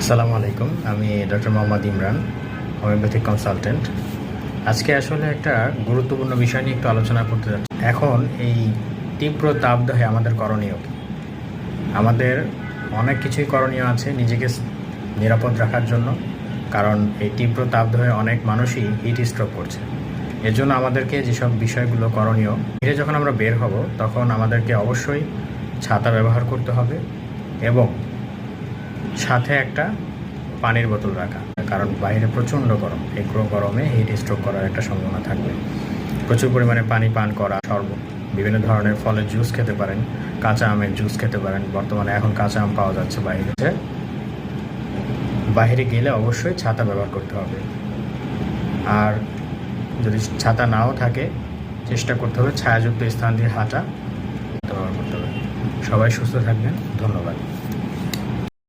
আসসালামু আলাইকুম। আমি doctor Mohammad Imran, homeopathic consultant. আজকে আসলে একটা গুরুত্বপূর্ণ বিষয় নিয়ে একটু আলোচনা করতে যাচ্ছি। এখন এই তীব্র তাপদাহে আমাদের করণীয় কী? আমাদের অনেক কিছুই করণীয় আছে নিজেকে নিরাপদ রাখার জন্য, কারণ এই তীব্র তাপদাহে অনেক মানুষই হিট স্ট্রোক করছে। এর জন্য আমাদেরকে যেসব বিষয়গুলো করণীয়, বাইরে যখন আমরা বের হব তখন আমাদেরকে অবশ্যই ছাতা ব্যবহার করতে হবে এবং সাথে একটা পানির বোতল রাখা, কারণ বাইরে প্রচণ্ড গরম। এই গরমে হিট স্ট্রোক করার একটা সম্ভাবনা থাকবে। প্রচুর পরিমাণে পানি পান করা, শরবত, বিভিন্ন ধরনের ফলের জুস খেতে পারেন, কাঁচা আমের জুস খেতে পারেন। বর্তমানে এখন কাঁচা আম পাওয়া যাচ্ছে বাইরে গেলে অবশ্যই ছাতা ব্যবহার করতে হবে। আর যদি ছাতা নাও থাকে, চেষ্টা করতে হবে ছায়াযুক্ত স্থান দিয়ে হাঁটা ব্যবহার করতে হবে। সবাই সুস্থ থাকবেন। ধন্যবাদ।